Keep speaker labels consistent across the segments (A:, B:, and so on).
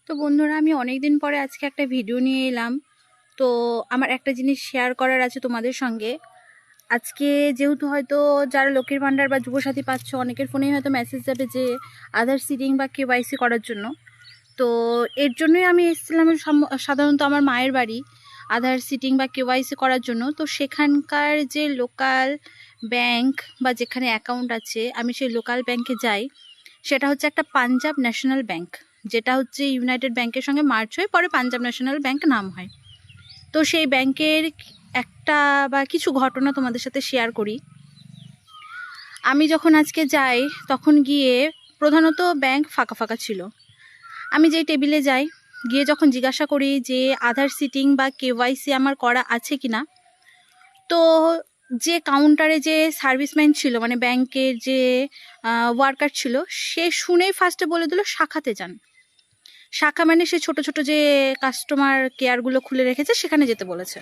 A: তো বন্ধুরা, আমি অনেক দিন পরে আজকে একটা ভিডিও নিয়ে এলাম। তো আমার একটা জিনিস শেয়ার করার আছে তোমাদের সঙ্গে। আজকে যেহেতু হয়তো যারা লক্ষ্মীর ভাণ্ডার বা যুবসাথী পাচ্ছ, অনেকের ফোনেই হয়তো মেসেজ যাবে যে আধার সিডিং বা কেওয়াইসি করার জন্য। তো এর জন্যই আমি এসেছিলাম সাধারণত আমার মায়ের বাড়ি আধার সিডিং বা কেওয়াইসি করার জন্য। তো সেখানকার যে লোকাল ব্যাংক বা যেখানে অ্যাকাউন্ট আছে, আমি সেই লোকাল ব্যাংকে যাই। সেটা হচ্ছে একটা পাঞ্জাব ন্যাশনাল ব্যাংক, যেটা হচ্ছে ইউনাইটেড ব্যাংকের সঙ্গে মার্চ হয়ে পরে পাঞ্জাব ন্যাশনাল ব্যাংক নাম হয়। তো সেই ব্যাংকের একটা বা কিছু ঘটনা তোমাদের সাথে শেয়ার করি। আমি যখন আজকে যাই তখন গিয়ে প্রধানত ব্যাংক ফাঁকা ফাঁকা ছিল। আমি যেই টেবিলে যাই, গিয়ে যখন জিজ্ঞাসা করি যে আধার সিটিং বা কেওয়াইসি আমার করা আছে কিনা, তো যে কাউন্টারে যে সার্ভিসম্যান ছিল, মানে ব্যাংকের যে ওয়ার্কার ছিল, সে শুনেই ফার্স্টে বলে দিল শাখাতে যান। শাখা মানে সে ছোট ছোট যে কাস্টমার কেয়ারগুলো খুলে রেখেছে সেখানে যেতে বলেছে।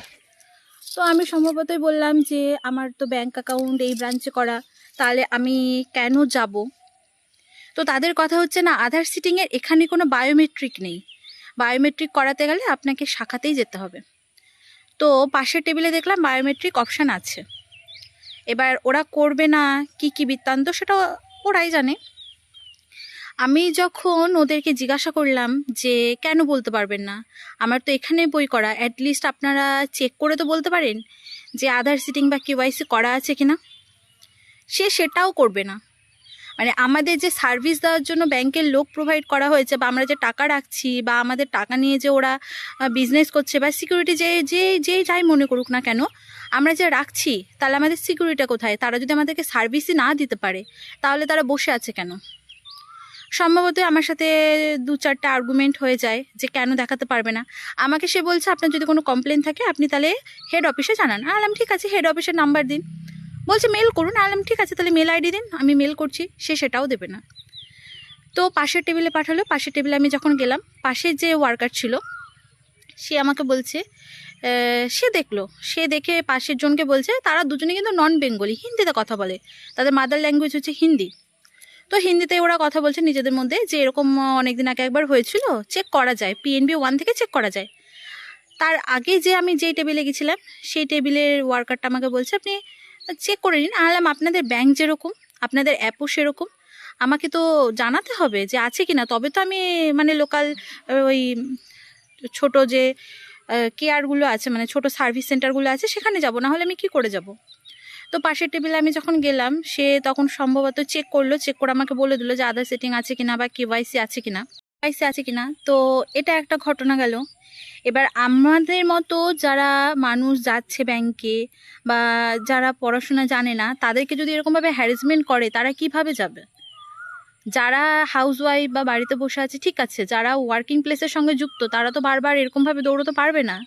A: তো আমি সম্ভবতই বললাম যে আমার তো ব্যাংক অ্যাকাউন্ট এই ব্রাঞ্চে করা, তাহলে আমি কেন যাব। তো তাদের কথা হচ্ছে না, আধার সিটিংয়ের এখানে কোনো বায়োমেট্রিক নেই, বায়োমেট্রিক করাতে গেলে আপনাকে শাখাতেই যেতে হবে। তো পাশের টেবিলে দেখলাম বায়োমেট্রিক অপশান আছে। এবার ওরা করবে না কি বৃত্তান্ত সেটা ওরাই জানে। আমি যখন ওদেরকে জিজ্ঞাসা করলাম যে কেন বলতে পারবেন না, আমার তো এখানে বই করা, অ্যাটলিস্ট আপনারা চেক করে তো বলতে পারেন যে আধার সিটিং বা কেওয়াইসি করা আছে কিনা। সে সেটাও করবে না। মানে আমাদের যে সার্ভিস দেওয়ার জন্য ব্যাংকের লোক প্রোভাইড করা হয়েছে, বা আমরা যে টাকা রাখছি, বা আমাদের টাকা নিয়ে যে ওরা বিজনেস করছে, বা সিকিউরিটি যে যাই মনে করুক না কেন, আমরা যে রাখছি, তাহলে আমাদের সিকিউরিটিটা কোথায়? তারা যদি আমাদেরকে সার্ভিসই না দিতে পারে, তাহলে তারা বসে আছে কেন? সম্ভবত আমার সাথে 2-4টা আর্গুমেন্ট হয়ে যায় যে কেন দেখাতে পারবে না। আমাকে সে বলছে আপনার যদি কোনো কমপ্লেন থাকে আপনি তাহলে হেড অফিসে জানান। আলাম ঠিক আছে, হেড অফিসের নাম্বার দিন। বলছে মেল করুন। আলাম ঠিক আছে, তাহলে মেল আইডি দিন, আমি মেল করছি। সে সেটাও দেবে না। তো পাশের টেবিলে পাঠালো। পাশের টেবিলে আমি যখন গেলাম, পাশের যে ওয়ার্কার ছিল সে আমাকে বলছে, সে দেখলো, সে দেখে পাশের জনকে বলছে তারা দুজনে কিন্তু নন বেঙ্গলি, হিন্দিতে কথা বলে, তাদের মাদার ল্যাঙ্গুয়েজ হচ্ছে হিন্দি। তো হিন্দিতে ওরা কথা বলছে নিজেদের মধ্যে যে এরকম অনেকদিন আগে একবার হয়েছিল, চেক করা যায়, PNB 1 থেকে চেক করা যায়। তার আগে যে আমি যেই টেবিলে গেছিলাম সেই টেবিলের ওয়ার্কারটা আমাকে বলছে আপনি চেক করে নিন। আনলাম আপনাদের ব্যাংক যেরকম, আপনাদের অ্যাপও সেরকম, আমাকে তো জানাতে হবে যে আছে কিনা, তবে তো আমি মানে লোকাল ওই ছোট যে কেয়ারগুলো আছে, মানে ছোট সার্ভিস সেন্টারগুলো আছে সেখানে যাব, না হলে আমি কি করে যাব। তো পাশের টেবিলে আমি যখন গেলাম, সে তখন সম্ভবত চেক করলো, চেক করে আমাকে বলে দিল যে আধার সেটিং আছে কিনা বা কেওয়াইসি আছে কিনা। তো এটা একটা ঘটনা গেল। এবার আমাদের মতো যারা মানুষ যাচ্ছে ব্যাংকে, বা যারা পড়াশোনা জানে না, তাদেরকে যদি এরকমভাবে হ্যারাসমেন্ট করে, তারা কিভাবে যাবে? যারা হাউসওয়াইফ বা বাড়িতে বসে আছে ঠিক আছে, যারা ওয়ার্কিং প্লেসের সঙ্গে যুক্ত তারা তো বারবার এরকমভাবে দৌড়তে পারবে না।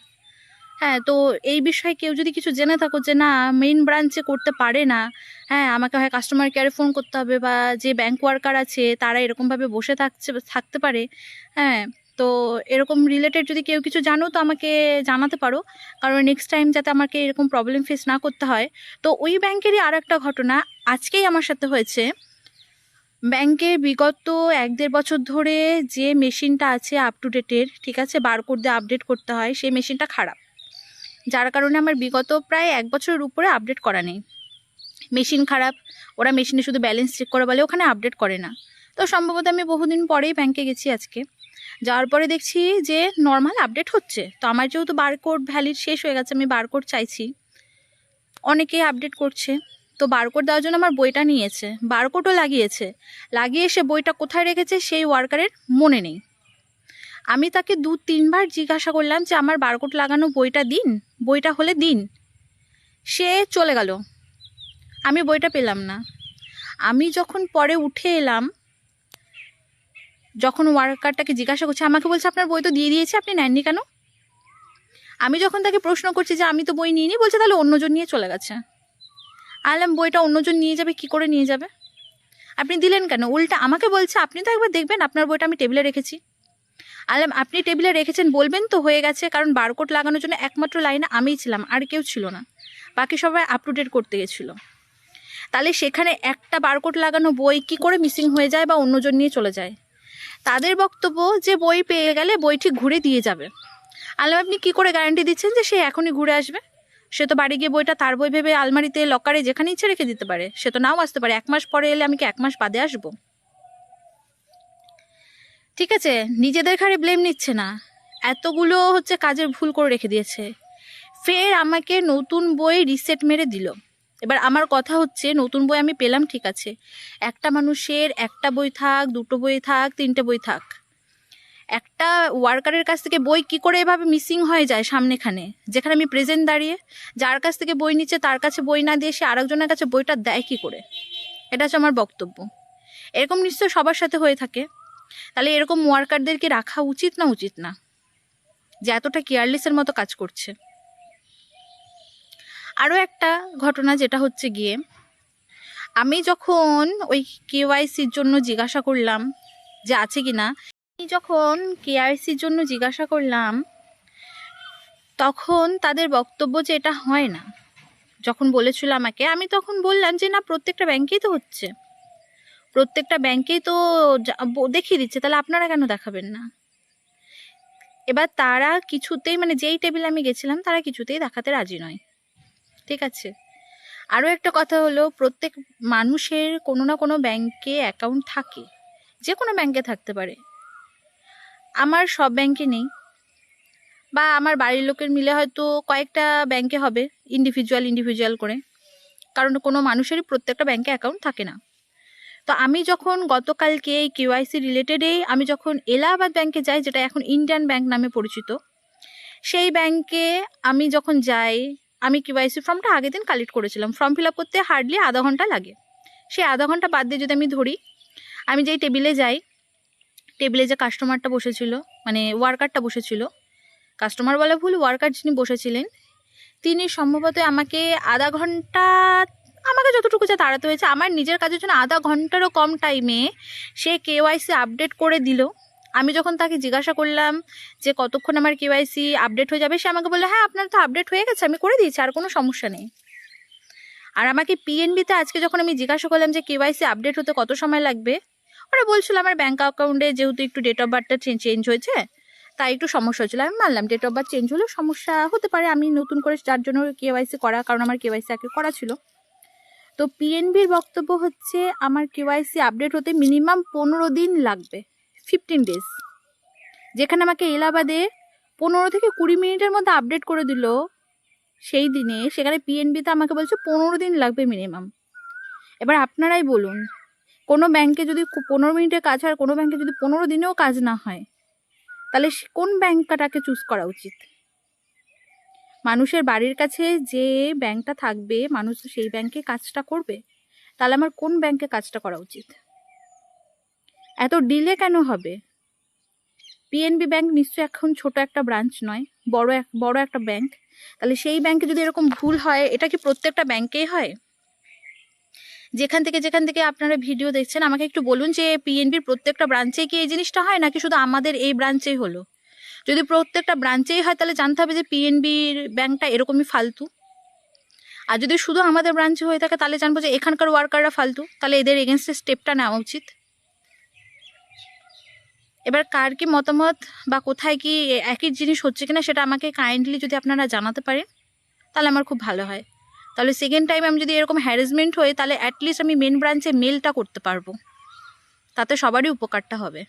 A: হ্যাঁ, তো এই বিষয়ে কেউ যদি কিছু জেনে থাকো যে না মেইন ব্রাঞ্চে করতে পারে না, হ্যাঁ আমাকে হয় কাস্টমার কেয়ারে ফোন করতে হবে, বা যে ব্যাংক ওয়ার্কার আছে তারা এরকমভাবে বসে থাকতে পারে, হ্যাঁ, তো এরকম রিলেটেড যদি কেউ কিছু জানো তো আমাকে জানাতে পারো, কারণ নেক্সট টাইম যাতে আমাকে এরকম প্রবলেম ফেস না করতে হয়। তো ওই ব্যাংকেরই আর একটা ঘটনা আজকেই আমার সাথে হয়েছে। ব্যাংকে বিগত 1-1.5 বছর ধরে যে মেশিনটা আছে আপ টু ডেটের, ঠিক আছে, বারকোড দিয়ে আপডেট করতে হয়, সেই মেশিনটা খারাপ, যার কারণে আমার বিগত প্রায় 1 বছরের উপরে আপডেট করা নেই। মেশিন খারাপ, ওরা মেশিনে শুধু ব্যালেন্স চেক করে বলে, ওখানে আপডেট করে না। তো সম্ভবত আমি বহুদিন পরেই ব্যাংকে গেছি আজকে, যাওয়ার পরে দেখছি যে নর্মাল আপডেট হচ্ছে। তো আমার যেহেতু বারকোড ভ্যালিড শেষ হয়ে গেছে, আমি বারকোড চাইছি, অনেকেই আপডেট করছে। তো বারকোড দেওয়ার জন্য আমার বইটা নিয়েছে, বারকোডও লাগিয়ে এসে বইটা কোথায় রেখেছে সেই ওয়ার্কারের মনে নেই। আমি তাকে 2-3 বার জিজ্ঞাসা করলাম যে আমার বারকোড লাগানো বইটা দিন, বইটা হলে দিন। সে চলে গেল, আমি বইটা পেলাম না। আমি যখন পরে উঠে এলাম, যখন ওয়ার্কারটাকে জিজ্ঞাসা করছি, আমাকে বলছে আপনার বই তো দিয়ে দিয়েছে, আপনি নেননি কেন? আমি যখন তাকে প্রশ্ন করছি যে আমি তো বই নিইনি, বলছে তাহলে অন্যজন নিয়ে চলে গেছে। আনলাম বইটা অন্যজন নিয়ে যাবে, কি করে নিয়ে যাবে? আপনি দিলেন কেন? উল্টা আমাকে বলছে আপনি তো একবার দেখবেন, আপনার বইটা আমি টেবিলে রেখেছি। আনলাম আপনি টেবিলে রেখেছেন বলবেন তো হয়ে গেছে, কারণ বারকোড লাগানোর জন্য একমাত্র লাইনে আমিই ছিলাম, আর কেউ ছিল না, বাকি সবাই আপ টু ডেট করতে গেছিলো। তাহলে সেখানে একটা বারকোড লাগানো বই কি করে মিসিং হয়ে যায় বা অন্যজন নিয়ে চলে যায়? তাদের বক্তব্য যে বই পেয়ে গেলে বই ঠিক ঘুরে দিয়ে যাবে। আলম আপনি কি করে গ্যারান্টি দিচ্ছেন যে সে এখনই ঘুরে আসবে? সে তো বাড়ি গিয়ে বইটা তার বই ভেবে আলমারিতে লকারে যেখানে ইচ্ছে রেখে দিতে পারে, সে তো নাও আসতে পারে। 1 মাস পরে এলে আমি কি 1 মাস বাদে আসবো? ঠিক আছে, নিজেদের ঘাড়ে ব্লেম নিচ্ছে না, এতগুলো হচ্ছে কাজের ভুল করে রেখে দিয়েছে, ফের আমাকে নতুন বই রিসেট মেরে দিল। এবার আমার কথা হচ্ছে, নতুন বই আমি পেলাম ঠিক আছে, একটা মানুষের একটা বই থাক, 2টো বই থাক, 3টে বই থাক, একটা ওয়ার্কারের কাছ থেকে বই কি করে এভাবে মিসিং হয়ে যায় সামনেখানে, যেখানে আমি প্রেজেন্ট দাঁড়িয়ে, যার কাছ থেকে বই নিচ্ছে তার কাছে বই না দিয়ে সে আরেকজনের কাছে বইটা দেয় কি করে? এটা হচ্ছে আমার বক্তব্য। এরকম নিশ্চয় সবার সাথে হয়ে থাকে। তাহলে এরকম ওয়ার্কারদেরকে রাখা উচিত না উচিত না, যে এতটা কেয়ারলেসের মতো কাজ করছে? আরও একটা ঘটনা যেটা হচ্ছে গিয়ে, আমি যখন ওই কেওয়াইসির জন্য জিজ্ঞাসা করলাম যে আছে কি না, আমি যখন কেওয়াইসির জন্য জিজ্ঞাসা করলাম তখন তাদের বক্তব্য যে এটা হয় না। যখন বলেছিল আমাকে, আমি তখন বললাম যে না, প্রত্যেকটা ব্যাংকেই তো হচ্ছে, প্রত্যেকটা ব্যাংকেই তো দেখিয়ে দিচ্ছে, তাহলে আপনারা কেন দেখাবেন না? এবার তারা কিছুতেই, মানে যেই টেবিলে আমি গেছিলাম তারা কিছুতেই দেখাতে রাজি নয়। ঠিক আছে, আরও একটা কথা হলো, প্রত্যেক মানুষের কোনো না কোনো ব্যাংকে অ্যাকাউন্ট থাকে, যে কোনো ব্যাংকে থাকতে পারে। আমার সব ব্যাংকে নেই, বা আমার বাড়ির লোকের মিলে হয়তো কয়েকটা ব্যাংকে হবে, ইন্ডিভিজুয়াল করে, কারণ কোনো মানুষেরই প্রত্যেকটা ব্যাংকে অ্যাকাউন্ট থাকে না। তো আমি যখন গতকালকে এই কেওয়াইসি রিলেটেডে আমি যখন এলাহাবাদ ব্যাংকে যাই, যেটা এখন ইন্ডিয়ান ব্যাংক নামে পরিচিত, সেই ব্যাংকে আমি যখন যাই, আমি কেওয়াইসি ফর্মটা আগের দিন কালেক্ট করেছিলাম, ফর্ম ফিল আপ করতে হার্ডলি আধা ঘন্টা লাগে। সেই আধা ঘন্টা বাদ দিয়ে যদি আমি ধরি, আমি যেই টেবিলে যাই, টেবিলে যে কাস্টমারটা বসেছিল, মানে ওয়ার্কারটা বসেছিল, কাস্টমার বলা ভুল, ওয়ার্কার যিনি বসেছিলেন, তিনি সম্ভবত আমাকে আধা ঘন্টা, আমাকে যতটুকু যা তাড়াতে হয়েছে, আমার নিজের কাজের জন্য আধা ঘন্টারও কম টাইমে সে কেওয়াইসি আপডেট করে দিল। আমি যখন তাকে জিজ্ঞাসা করলাম যে কতক্ষণ আমার কেওয়াইসি আপডেট হয়ে যাবে, সে আমাকে বললো হ্যাঁ আপনার তো আপডেট হয়ে গেছে, আমি করে দিয়েছি, আর কোনো সমস্যা নেই। আর আমাকে পিএনবিতে আজকে যখন আমি জিজ্ঞাসা করলাম যে কেওয়াইসি আপডেট হতে কত সময় লাগবে, ওরা বলছিল আমার ব্যাঙ্ক অ্যাকাউন্টে যেহেতু একটু ডেট অফ বার্থটা চেঞ্জ হয়েছে তাই একটু সমস্যা হচ্ছিলো। আমি মানলাম ডেট অফ বার্থ চেঞ্জ হলেও সমস্যা হতে পারে, আমি নতুন করে যার জন্য কেওয়াইসি করা, কারণ আমার কেওয়াইসি আগে করা ছিল। তো পিএনবির বক্তব্য হচ্ছে আমার কেওয়াইসি আপডেট হতে মিনিমাম 15 দিন লাগবে, 15 ডেজ। যেখানে আমাকে এলাহাবাদে 15 থেকে 20 মিনিটের মধ্যে আপডেট করে দিল সেই দিনে, সেখানে পিএনবিতে আমাকে বলছে 15 দিন লাগবে মিনিমাম। এবার আপনারাই বলুন, কোনো ব্যাংকে যদি 15 মিনিটের কাজ হয় আর কোনো ব্যাংকে যদি 15 দিনেও কাজ না হয়, তাহলে কোন ব্যাংকটাকে চুজ করা উচিত? মানুষের বাড়ির কাছে যে ব্যাংকটা থাকবে, মানুষ তো সেই ব্যাংকে কাজটা করবে, তাহলে আমার কোন ব্যাংকে কাজটা করা উচিত? এত ডিলে কেন হবে? পিএনবি ব্যাংক নিশ্চয়ই এখন ছোট একটা ব্রাঞ্চ নয়, বড় একটা ব্যাংক। তাহলে সেই ব্যাংকে যদি এরকম ভুল হয়, এটা কি প্রত্যেকটা ব্যাংকেই হয়? যেখান থেকে আপনারা ভিডিও দেখছেন, আমাকে একটু বলুন যে পিএনবির প্রত্যেকটা ব্রাঞ্চে কি এই জিনিসটা হয়, নাকি শুধু আমাদের এই ব্রাঞ্চেই হলো? যদি প্রত্যেকটা ব্রাঞ্চেই হয় তাহলে জানতে হবে যে পিএনবির ব্যাংকটা এরকমই ফালতু। আর যদি শুধু আমাদের ব্রাঞ্চে হয়ে থাকে তাহলে জানবো যে এখানকার ওয়ার্কাররা ফালতু, তাহলে এদের এগেনস্টে স্টেপটা নেওয়া উচিত। এবার কার কি মতামত বা কোথায় কি একই জিনিস হচ্ছে কিনা সেটা আমাকে কাইন্ডলি যদি আপনারা জানাতে পারেন তাহলে আমার খুব ভালো হয়। তাহলে সেকেন্ড টাইম আমি যদি এরকম হ্যারাসমেন্ট হই, তাহলে অ্যাটলিস্ট আমি মেন ব্রাঞ্চে মেলটা করতে পারবো, তাতে সবারই উপকারটা হবে।